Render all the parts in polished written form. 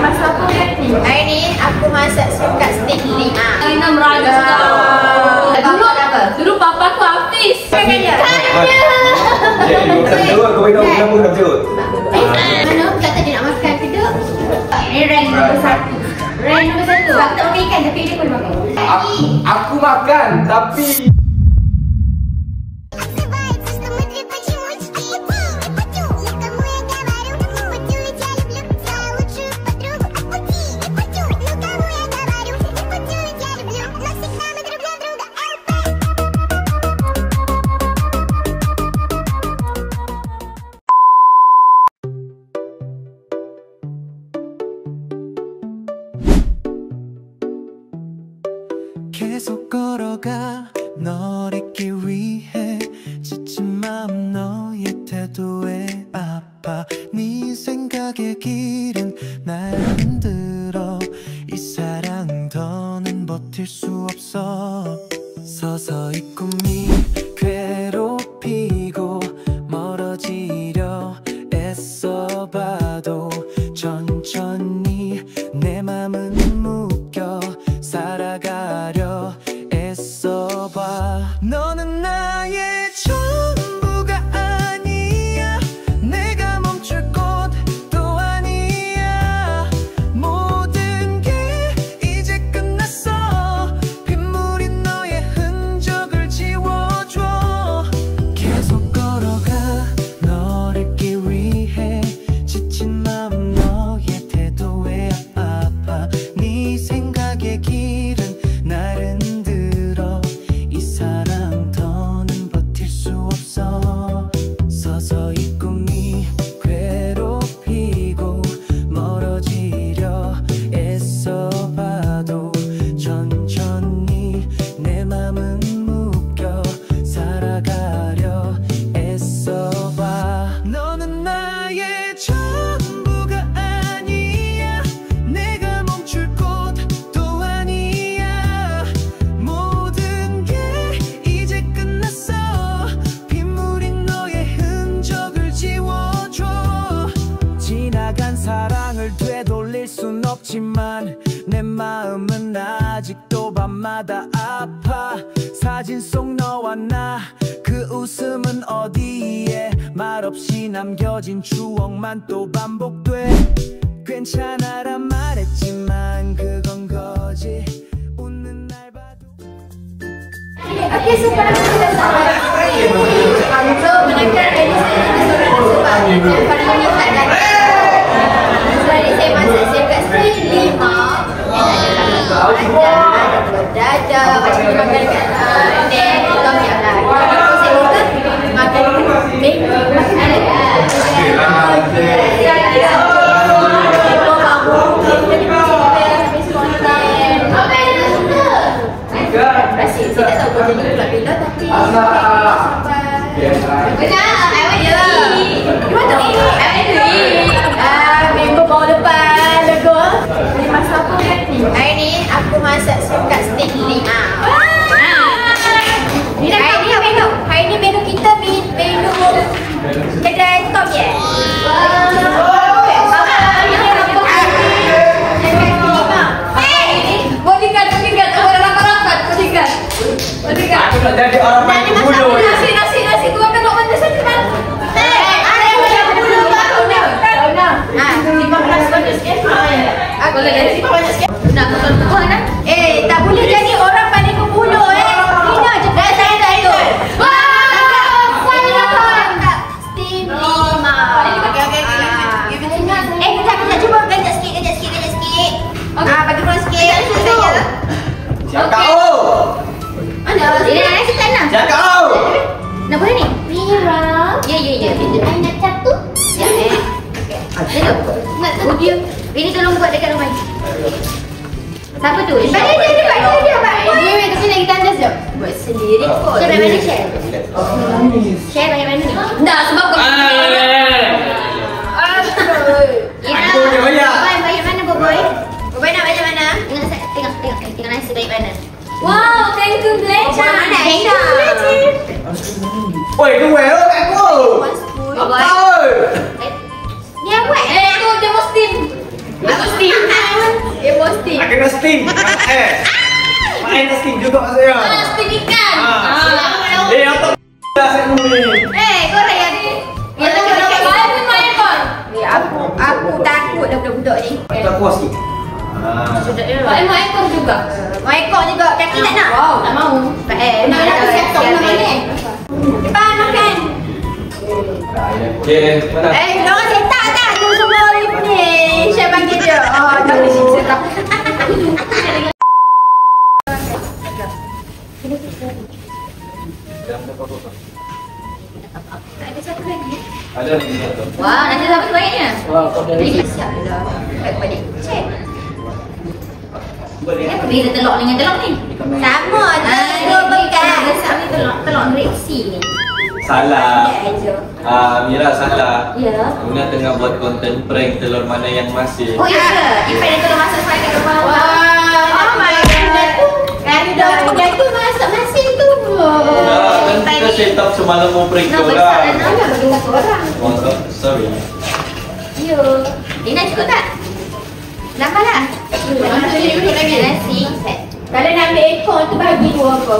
masak apa hari ni? Hari ni aku masak sukat steak ni. Kita meraja dulu papa aku Hafiz. Kan dia? Kau minum pun tak jauh. Mana? Tak tahu dia nak makan ke tak? Ni rank nombor 1. Rank nombor 1. Aku tak makan ikan tapi dia pun makan. Aku makan tapi 계속 걸어가 널 잊기 위해 지친 마음 너의 태도에 아파 네 생각의 길은 날 흔들어 이 사랑 더는 버틸 수 없어 서서히 꿈이 괴롭히고 멀어지려 애써봐도 천천히 내 맘은 묶여 살아가려 애써봐 너는 나의 전부가 아니야 내가 멈출 곳도 아니야 모든 게 이제 끝났어 빗물인 너의 흔적을 지워줘 계속 걸어가 널 잊기 위해 지친 마음 너의 태도에 아파 네 생각의 길은 날 흔들어 이 사랑 더는 버틸 수 없어 서서히 꿈이 괴롭히고 멀어지려 애써봐도 천천히 내 맘은 묶여 살아가려 애써봐 너는 나의 전부가 아니야 내가 멈출 곳도 아니야 모든 게 이제 끝났어 빗물인 너의 흔적을 지워줘 지나간 사랑을 되돌릴 순 없지만 내 마음은 아직도 밤마다 아파 사진 속 너와 나 그 웃음은 어디에 말없이 남겨진 추억만 또 반복돼 괜찮아란 말했지만 그건 거지 웃는 날 봐도 Okey, sekarang kita sampai so, menekan dari saya sebab yang paling ini tak ada. Sebab ni saya masak sekat steak 5 ada telur dadah, macam ni makan kat neck, tom yum lah. Kalau saya kata makan bacon, makan saya tak tahu kau jadi pula-pula tapi sampai benar, I want to eat. You want to eat? I want to eat. Member bawa depan logo. Hari masak apa hari ni? Hari ni aku masak sukat steak ni. Hari ni menu kita menu kedai Tom Yum. aku nak jadi orang main bulu. Nasi tu akan nak mana saja kan? Ada yang bulu baru dah. Timbang keras banyak sikit. Aku boleh timbang banyak sikit. Nak betul buah nak? Tak boleh jadi orang pandai berbulu Ini aja dah saya dah itu. Steam 5. Kejap cuba kejap sikit. Bagi keluar sikit. Siap kau. Mana? Ini nak nasi tak nak? Siap kau. Nak boleh ni? Mira. Ya. I nak satu. Ya. Nak tu dia. Ini tolong buat dekat rumah. Siapa tu? Dia. Dia ke sini kita tandas jap. Buat sendiri kot. Share mana share? Share mana ni? Dah sebab kau. Aku dia banyak. Banyak mana boy? Boy nak banyak mana? Tengok nasi banyak mana? Wow, thank you Glencha. Thank you Oi, dua kat aku. Apa? Oi. Dia buat. Tu dia mau steam. Aku steam. steam. Aku nak steam. Main nak steam juga saya. Steam ikan. Apa dah saya ni? Kau raya ni. Ya, tak ada apa pun main pun. Aku takut dah budak-budak ni. Tak puas sikit. Mau ekor juga. Mau ekor juga. Kaki tak nak? Tak mau. Nak aku siap nama ni. Cepat makan. Okey, mana? Jangan setak tak tu semua ni. Saya panggil dia. Jangan setak. Ada satu lagi. Ada lagi satu. Wah, nanti dapat sebaiknya. Okey. Siap dah. Balik. Cek. Kenapa beza telur dengan telur ni? Sama je. Dua bekas. Sama telur reaksi ni. Salah. Mira salah. Ya. Luna tengah buat konten prank telur mana yang masih. Oh ya ke? Ipan yang telur masak saya kat rumah. Oh my god. Kan dia tu masak nasi tu. Kan kita set up semalam mau prank Nak orang. besar dan nak bagi satu orang. Oh, sorry. Yo. Dina cukup tak? Nambah tak? Nasi. Kalau nak ambil ekor tu bagi dua apa?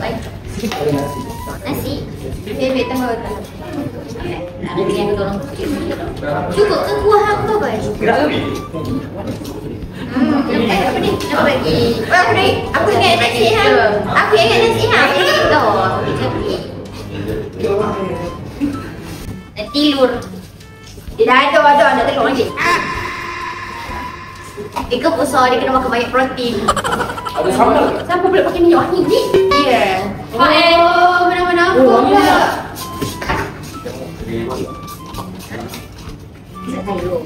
Baik. Nasi. Bebek tambah. Nak bagi yang tolong. Cukup ke kuah aku apa? Gerak lagi. Apa ni? Apa bagi? Aku ingat nasi ha. Aku ingat nasi ha. Itu. Telur. Dia dah ada telur lagi. Ikan besar dia kena makan banyak protein. Ada sambal. Siapa boleh pakai minyak wangi ni? Ya. Oh, mana-mana apa pula? Bisa tahu.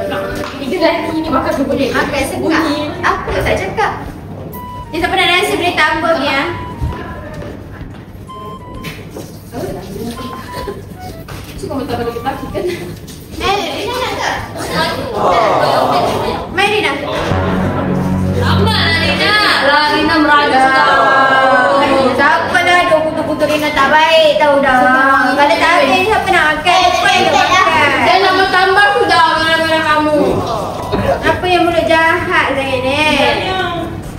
Nampak tiga lagi ni makan tu boleh. Makan sekak. Apa tak cakap? Dia tak pernah rasa boleh tambah ni ya. Suka minta kalau kita kan. Rina nak tak? Mari Rina. Apa Rina? Rina meraja sudah. Siapa dah ada kutu-kutu Rina tak baik tahu dah. Kalau tak habis siapa nak makan? Siapa yang nak makan? Saya nak bertambah sudah mana-mana kamu. Apa yang mulut jahat sangat ni?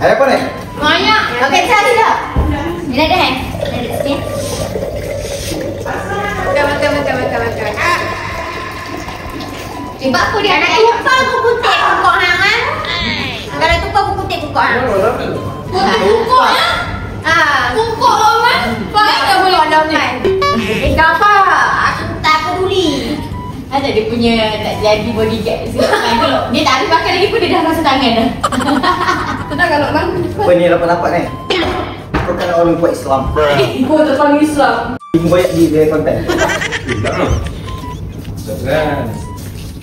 Apa ni? Banyak. Okey, cari dah. Rina dah eh? Ada sikit. Makan. Sebab aku dia nak tumpah aku putih pokok hang ah. Kalau tumpah aku putih pokok hang. Pukul ya? Pukul orang. Baik tak boleh Lawan. Kenapa? Aku tak peduli. ada dia punya nak jadi bodyguard di sini. Kalau dia tak habis makan lagi pun dia dah rasa tangan dah. Tenang kalau bang. Apa ni lapan-lapan ni? Kau kan orang buat Islam. Kau tak panggil Islam. Banyak di dia konten. Jangan.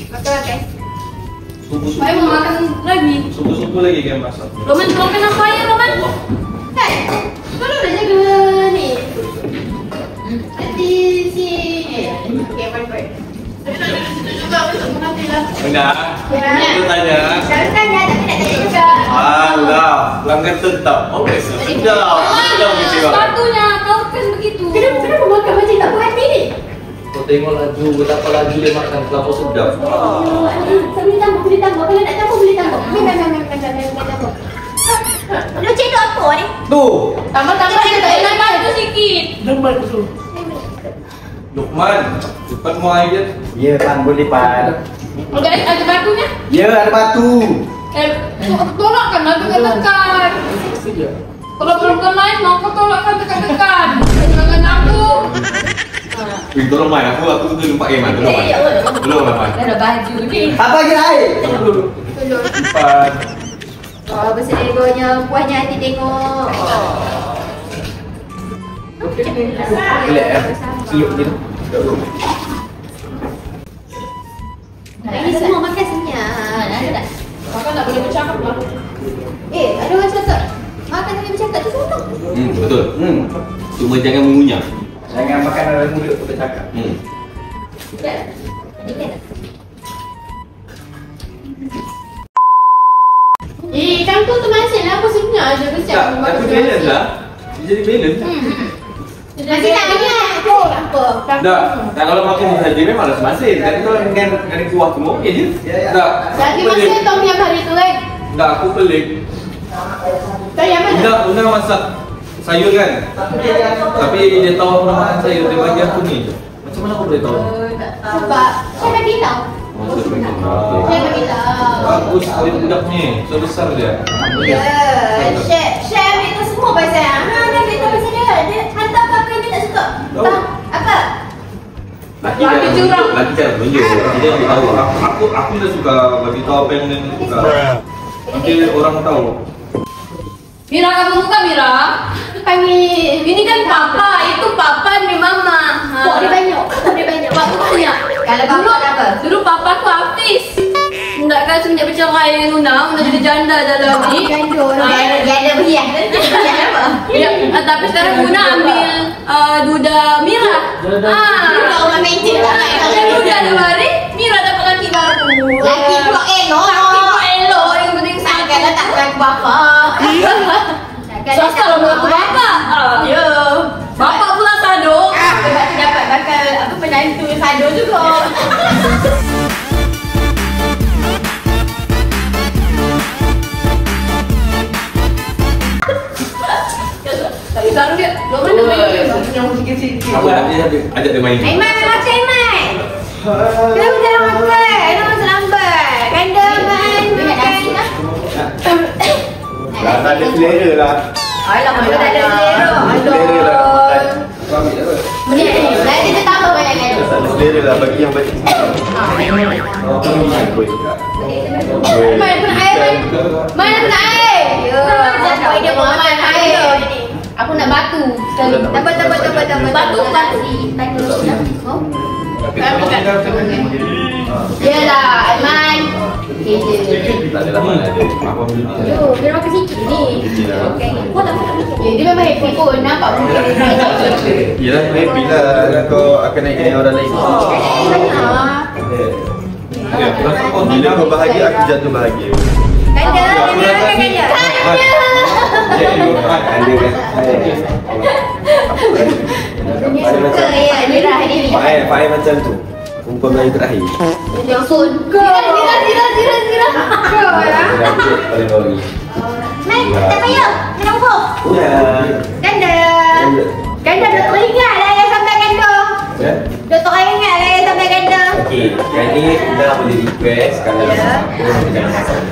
Makan. Subuh-subuh. Saya mau makan lagi. Subuh-subuh lagi kan masak. Roman, kau kenapa ya Roman? Kan? Kau dah jaga ni. Nanti si okey, bye. Enggak. Itu tanya. Saya tanya tapi nak tanya juga. Alah, pelanggan tetap. Okey, sudah. Sudah mesti. Sepatunya kau kan begitu. Kenapa makan macam tak puas hati ni? Kau tengok laju, betapa laju dia makan terlampau sedap. Saya boleh tambah. Kalau nak tambah boleh tambah. Memang tambah. Lu cendok apa ni? Tu. Tambah-tambah dia tak nak baju sikit. Lukman, cepat mau air. Ya, Pan, boleh Pan. Ada batunya? Ya, ada batu. Tolakkan lah tekan-tekan. Kalau perempuan lain mau kau tolakkan tekan-tekan. Jangan aku. Wih, tolong main aku tu lupa man. Tolong main. Belum lah, Pan. Dah ada baju ni. Apa lagi air? Tolong. Pan. Oh, berselergonya puasnya hati tengok. Relax ya. Seluk gitu. Ini semua makan senyap. Ada tak? Makan tak boleh bercakap lah. Ada orang cakap makan sambil bercakap tu semua. Betul. Cuma jangan mengunyah. Jangan makan dalam mulut tu bercakap. Kangkung tu masin lah. Aku senyap je bercakap. Tak, aku balance lah. Dia jadi balance. Masih tak banyak. Kangkung apa? Tak, kalau makan saja memang rasa masin. Tapi kalau dengan kuah semua, okey je. Tak. Lagi masa Tom yang hari tu kan? Tak, aku pelik. Tom yang mana? Una masak sayur kan? Tapi dia tahu aku nak makan sayur, dia bagi aku ni. Macam mana aku boleh tahu? Sebab saya bagi tahu. Saya bagi tahu. Bagus kali budak ni, so besar dia. Ya, Chef ambil tu semua pasal dia ambil tu pasal dia hantar apa dia tak suka. Apa? Laki jangan tunjuk. Dia ambil tahu. Aku dah suka bagi tahu apa yang dia suka. Nanti orang tahu. Mira, kamu buka Mira? Panggil. Ini kan papa, itu papa ni mama. Kok dia banyak? Waktu punya. Kalau papa apa? Dulu papa aku Hafiz. Enggak kan semenjak bercerai dengan Una jadi janda dalam ni. Janda berhias. Apa? Ya, tapi sekarang Una ambil duda Mira. Orang mencik lah. Duda ada hari, Mira dapat laki baru. Laki pula elok. Yang penting Takkan letakkan bapa. Swasta lah buat bapa. Ya. Bapa pula sado. Sebab tu dapat bakal apa penantu sado juga. Tak tahu dia. Lo mana main? Apa ajak dia main? Aiman makan Aiman. Kenapa jarang makan? Kenapa masa lambat? Kanda Man makan. Tak ada selera lah. Alah mana tak ada selera. Selera lah. Kau ambil apa? Nanti kita tambah banyak kan. Tak ada selera lah bagi yang baca. Mana pun air Man. Mana pun air. Ya, dia makan air. Aku nak batu sekali. Dapat. Batu nasi. Yelah, Aiman. Tak ada lama lah dia. Apa beli ni? Yo, dia makan sikit ni. Kau tak makan sikit. Dia memang happy pun. Nampak pun dia happy. Yelah, happy lah kau akan naik dengan orang lain. Ya, Bila kau bahagia, aku jatuh bahagia. Kanda. Faham macam tu. Perempuan Melayu terakhir. Yang suka. Zira. Paling bawah ni. Man, tak payah. Kenapa? Ya. Kanda Datuk ingat lah yang sampai kanda. Ya? Datuk ingat lah yang sampai kanda. Okey, yang ni dah boleh request kalau aku jangan masak.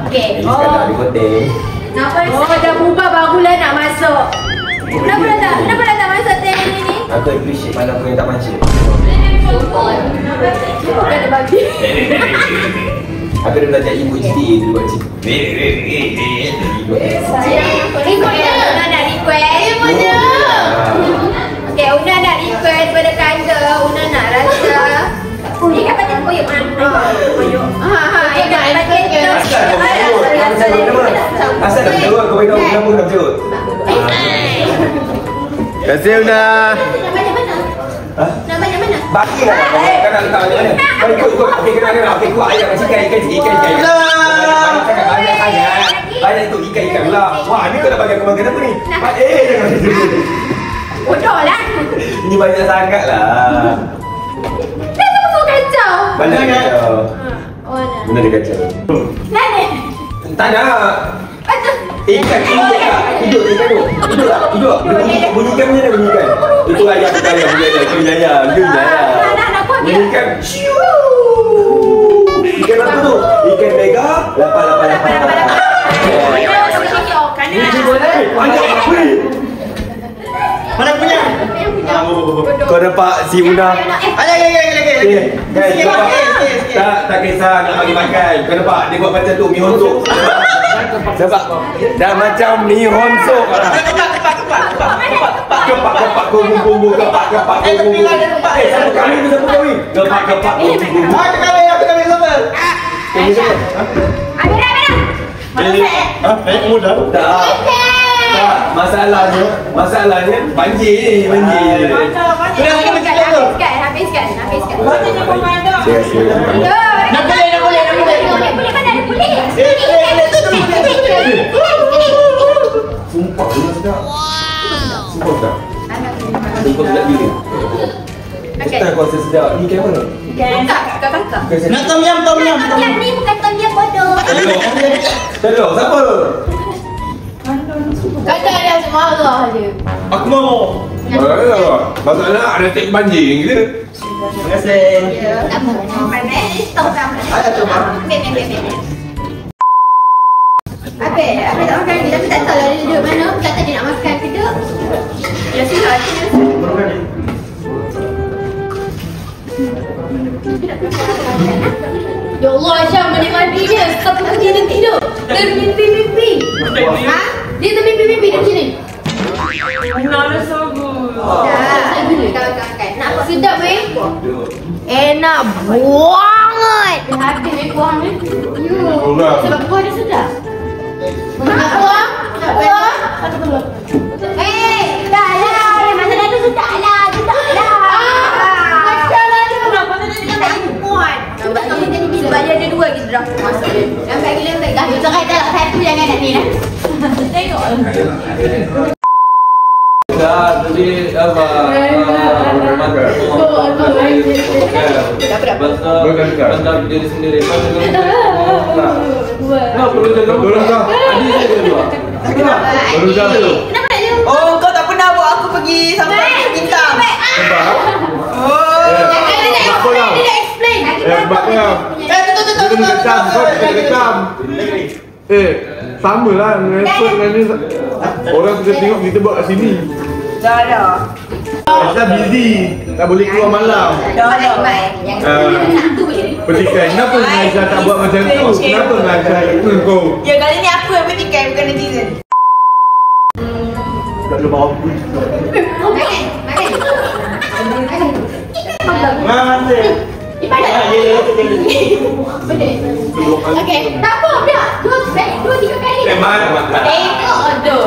Okey. Ini sekadar di hotel. Kenapa dah berubah barulah nak masuk. Kenapa dah tak masuk tadi ni? Aku appreciate mana aku yang tak manja. Bukan ada bagi. Aku dah belajar ibu GTA dulu buat macam tu. Una nak request. Okey, Una nak request pada Kanda. Una nak rasa. Ni kan patut koyok kan? Koyok. Ingat lagi kita. Asal dah berjawab kau beritahu kenapa dah berjawab. Terima kasih Una. Nak banyak mana? Baki lah kau nak letak banyak mana. Kau ikut. Okey kena mana? Okey kuat ayam macam ikan. Banyak tu ikan pula. Wah ni kau dah bagi aku makan apa ni? Jangan gitu. Bodoh lah. Ini banyak sangat lah. Kenapa kau kacau? Banyak kacau. Oh, nak. Mana dia kacau? Nani? Tak ada. Ikan hidup tak? Hidup tak ikan tu? Hidup tak? Hidup tak? Bunyi ikan macam mana bunyi ikan? Itu ayam bunyi ayam. Bunyi ikan. Ikan apa tu? Ikan mega. Lapar. Mana punya? Kau nampak si Una? Tak kisah nak bagi makan. Kau nampak dia buat macam tu, mi honsok. Sebab dah macam mi honsok lah. Kepak kumpul. Satu kali tu satu kali. Kepak kumpul. Aku kami siapa? Amira. Mudah. Tak. Masalahnya banjir. Habiskan. Nak boleh. Boleh mana ada boleh. Sumpah sedap. Sumpah sedap gila. kuasa sedap. Ni kamera. Kakak. Nak tom yum. Tom yum ni bukan tom yum bodoh. Telur siapa? Kata dia semua Allah je. Aku mau. Masalah ada tek banjing ke? Terima kasih. Stop kamu. Apa tak makan ni? Tapi tak tahu lah dia duduk mana. Tak tahu dia nak makan ke tak. Ya sudah. Ya Allah, Aisyah menikmati dia. Stop dia tidur. Termimpi-mimpi. Ha? Dia termimpi-mimpi dia macam ni. Another so good. Dah. Sedap weh. Enak banget. Dah habis weh kuah ni. Sebab kuah dia sedap. Nak kuah? Nak kuah? Dah lah. Masa dah tu sedap lah. Sedap lah. Macam lah tu. Kenapa tak muat? Cuba kau kita ni bila dia ada dua kita dah masak dia. Lambat gila lambat. Dah tu cakap tak satu jangan nak ni lah. Tengok. Dah, tadi apa? Bangga diri sendiri. Nah, perlu jalan. Adik saya dulu. Perlu jalan. Oh, kau tak pernah bawa aku pergi sampai bintang. Oh. Dia dah explain. Sama lah repot dengan ni. Orang kita tengok kita buat kat sini. Dah. Kita busy, tak boleh keluar malam. Petikai, kenapa Aisyah tak buat macam tu? Kenapa Aisyah itu kau? Ya, kali ni aku yang petikai, bukan netizen. Tak boleh bawa pun. Mana? Okey, tak apa dah. Dua, tiga kali. Memang makan. Tengok tu.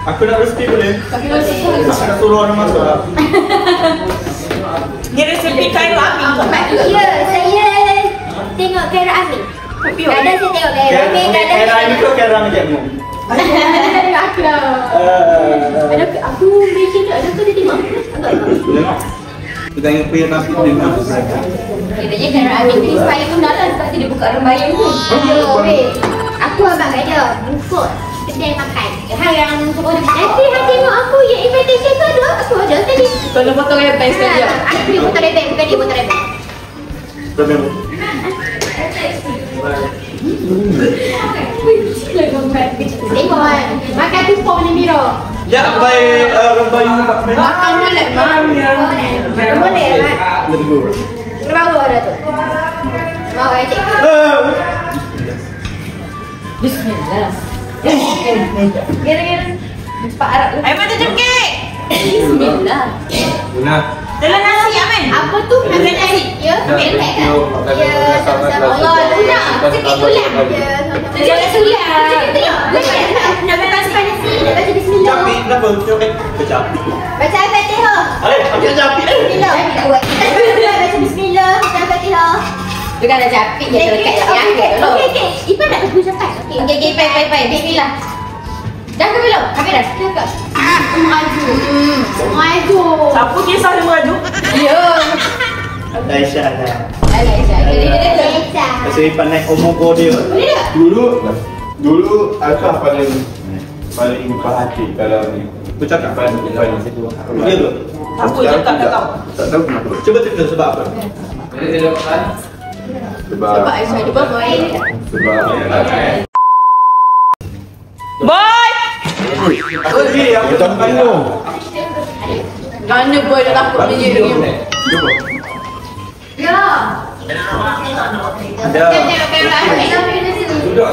Aku nak resipi boleh? Aku nak suruh orang masuk. Ni resipi kayu amin. Ya, saya tengok Kera Amin. Kadang saya tengok Kera Amin, kadang Kera Amin ke Kera Menjamu? Aku meja tu, ada tu dia tengok. Kita yang punya nasi dengan mereka. Kiranya Kera Amin ni inspire pun dah lah sebab dia buka rembayang tu. Aku abang kat dia, bungkut kedai makan. Yang suruh dia nanti tengok aku yang invitation tu ada. Aku ada tadi. Kau nak potong rebel saja. Aku dia potong rebel, bukan dia potong rebel. Tengok kan, makan tumpah ni Mira. Ya, baik rembayu tak boleh. Makan boleh, boleh kan? Baru ada tu. Mau saya cek. Bismillah. Gara-gara Pak Arab tu. Ayo macam cengkeh. Bismillah. Guna. Dalam nasi Amin. Apa tu? Nasi. Ya, ambil tak kan? Ya, sama-sama. Allah, Luna. Sikit tulang. Ya, sikit tulang. Nak baca nasi, nak baca bismillah. Capit, kenapa? Capit. Baca Al-Fatihah. Aku capit. Bismillah. Baca bismillah, baca Al-Fatihah. Tu kan dah capit je dekat Okey. Ipan nak tunggu cepat. Okey, pai. Bismillah. Dah ke belum? Habis dah? Cakap. Maju. Siapa kisah dia maju? Ya. Aisyah dah. Aisyah. Masa Ipan naik omoko dia. Boleh tak? Dulu Aisyah paling perhati kalau ni. Aku cakap paling situ. Dia tu. Apa cakap tak tahu? Tak tahu kenapa. Cuba cerita sebab apa? Sebab Aisyah ada boy. Boy! Aku tak tahu. Mana boy dah takut dia dengan. Ya. Ada. Sudah,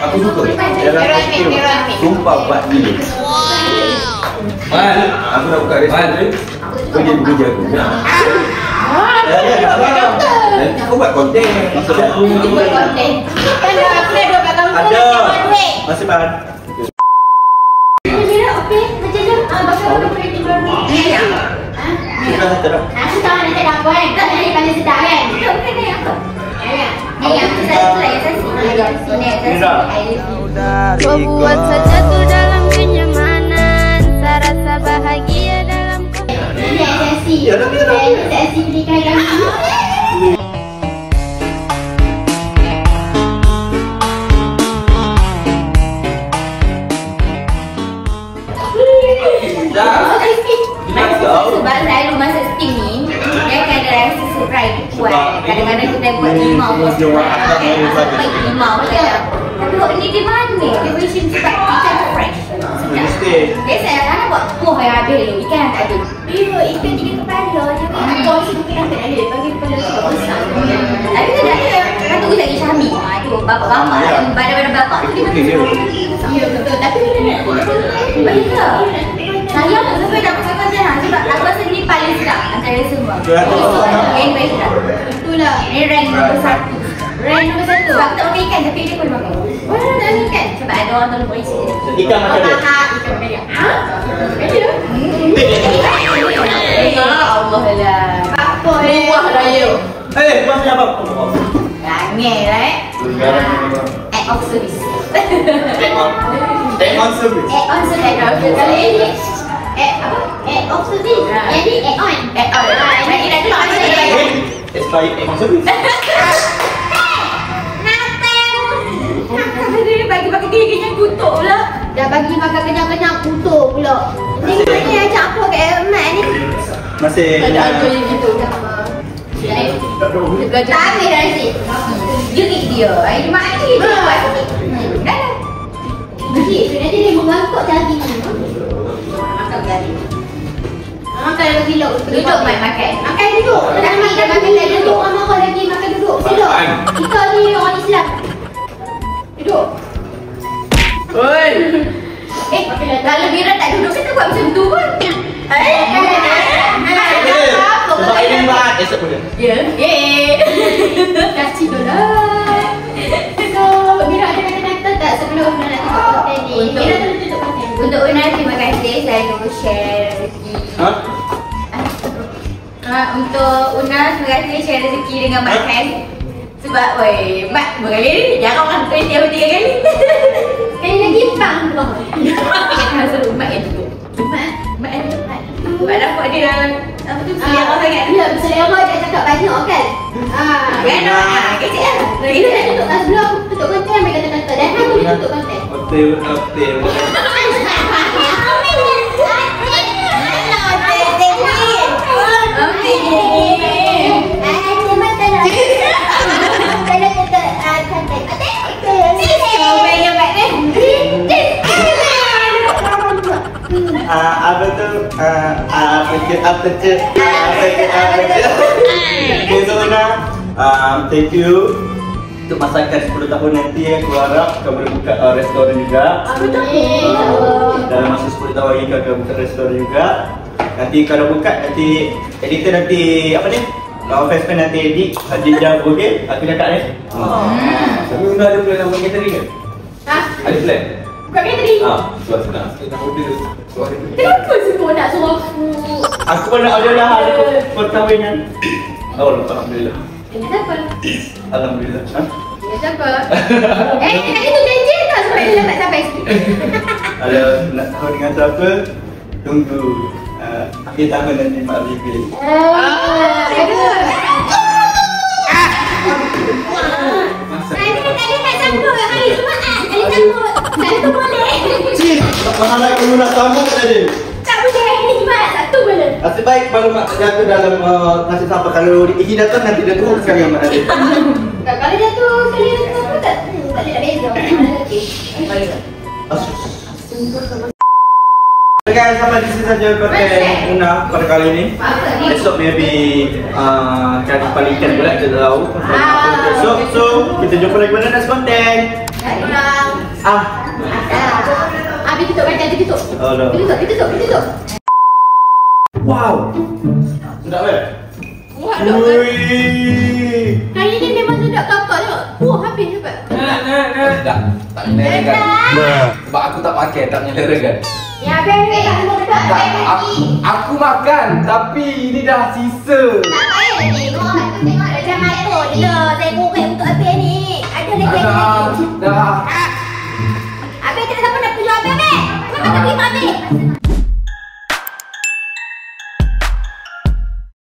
aku suka. Sumpah buat ni. Man, aku nak buka restoran. Kau jadi bekerja aku. Nanti kau buat konten. Buat konten. Kan aku dah 12 tahun Ada. Masih pan. Mira, okey. Macam tu. Bakal aku boleh tinggal ni. Sudah terang. Aku tahu nanti ada apa kan. Tak jadi pandai sedap kan. Betul kan yang apa? Yang satu lah yang sasi. Kau buat saja tu dalam kenyamanan, saya rasa bahagia. buat. Kadang-kadang kita buat limau pun. Baik limau je. Tapi kok ni dia manis. Dia version sebab ikan fresh. Biasa kadang-kadang buat kuah yang ada ikan tak ada. Dia ikan 3 kepala je. Kuah sini kita tak ada. Bagi kepala sebab besar. Tapi tu dah ada. Kan tu lagi Syami. Tu bapak-bapak yang badan-badan bapak tu dia betul. Ya betul. Tapi dia nak baik ke? Saya sampai nak cakap jangan sebab aku rasa ni paling sedap antara semua. Yang paling sedap. Itulah. Ni rank nombor 1. Rank nombor 1. Sebab aku tak makan ikan tapi dia pun makan. Orang tak makan ikan sebab ada orang tolong polisi. Ikan makan dia. Ikan makan dia. Ha? Ya Allah lah. Apa ni? Buah raya. Buah apa? Langit right? Act of service. Take on service. Act on service. Kali ini apa? Act of service. Jadi act on. Act on. Jadi nak tengok apa lagi? Expired act on service. Dia bagi makan kenyang kutuk pula. Dah bagi makan kenyang kutuk pula. Ni mana ajak apa kat Mat ni? Masih Ada yang gitu. Dia belajar. Tak habis dah nasi. Unik dia. Air makan ni dia buat sikit. Dah lah. Nanti dia mengangkut jari ni. Makan jari. Makan lagi duduk Mat makan. Makan duduk. Dah makan dah duduk. Makan lagi makan duduk. Duduk. Kita ni orang Islam. Duduk. oi. Kalau Mira tak duduk kita buat macam tu pun. Sebab ini bahan esok pun dia. Ya. Kasih dulu. So, Mira ada kata-kata tak sebelum Una nak tengok konten ni? Mira tu tutup konten. Untuk Una terima kasih selalu share rezeki. Untuk Una terima kasih share rezeki dengan Mat Khair. Sebab woi, Mat berkali ni jarang orang tu dia 3 kali. Kali lagi bang tu. Kita suruh Mat yang duduk. Mat yang duduk. Mat dapat dia apa tu selera sangat. Ya, selera dia cakap banyak kan. Kan. Kecil lah. Kita nak tutup kan sebelum tutup konten mereka kata dan aku tutup konten. Hotel. Apa tu? Apa tu? Okay, so Una, thank you untuk masakan 10 tahun nanti. Aku harap kau boleh buka restoran juga. Dalam masa 10 tahun lagi kau akan buka restoran juga. Nanti kalau buka, nanti editor nanti apa ni? Kalau Fastman nanti edit Hadijah okey, aku cakap ni. Tapi Una ada plan nak buat catering ke? Ada plan? Bukan catering. Suat senang. Kita order. Kenapa semua nak suruh aku? Aku pun nak order dah ada perkahwinan. Oh, alhamdulillah. Dengan siapa? Alhamdulillah. Dengan siapa? Nak itu janji tak sebab dia lambat sampai sikit. Kalau nak tahu dengan siapa, tunggu akhir tahun nanti Mak reveal. Saya tadi tak sambut hari Jumaat. Kali sambut. Saya tu boleh. Cik, masalah kamu nak sambut tadi. Tak boleh hari ni Jumaat. Sabtu boleh. Nasib baik baru Mak jatuh dalam kasih sampah. Kalau Iki datang nanti dia turun sekali yang Mak ada. Kalau jatuh sekali aku tak boleh nak beza. Okay guys, sampai di sini saja konten Una pada kali ini. Esok maybe cari palikan pula, kita tahu esok. So kita jumpa lagi pada next konten. Habis tutup kan, jadi tutup. Ditutup. Wow, sedap kan? Wah, Hari ni memang sedap kakak tengok. Habis cepat. Tak menyelerakan. Sebab aku tak pakai, tak menyelerakan. Ya, habis tak semua sedap. Aku makan, tapi ini dah sisa. Tak payah tengok. Aku tengok macam mata dia. Saya goreng untuk habis ni. Ada lagi lagi. Dah. Habis tak siapa nak pergi habis. Siapa nak pergi habis?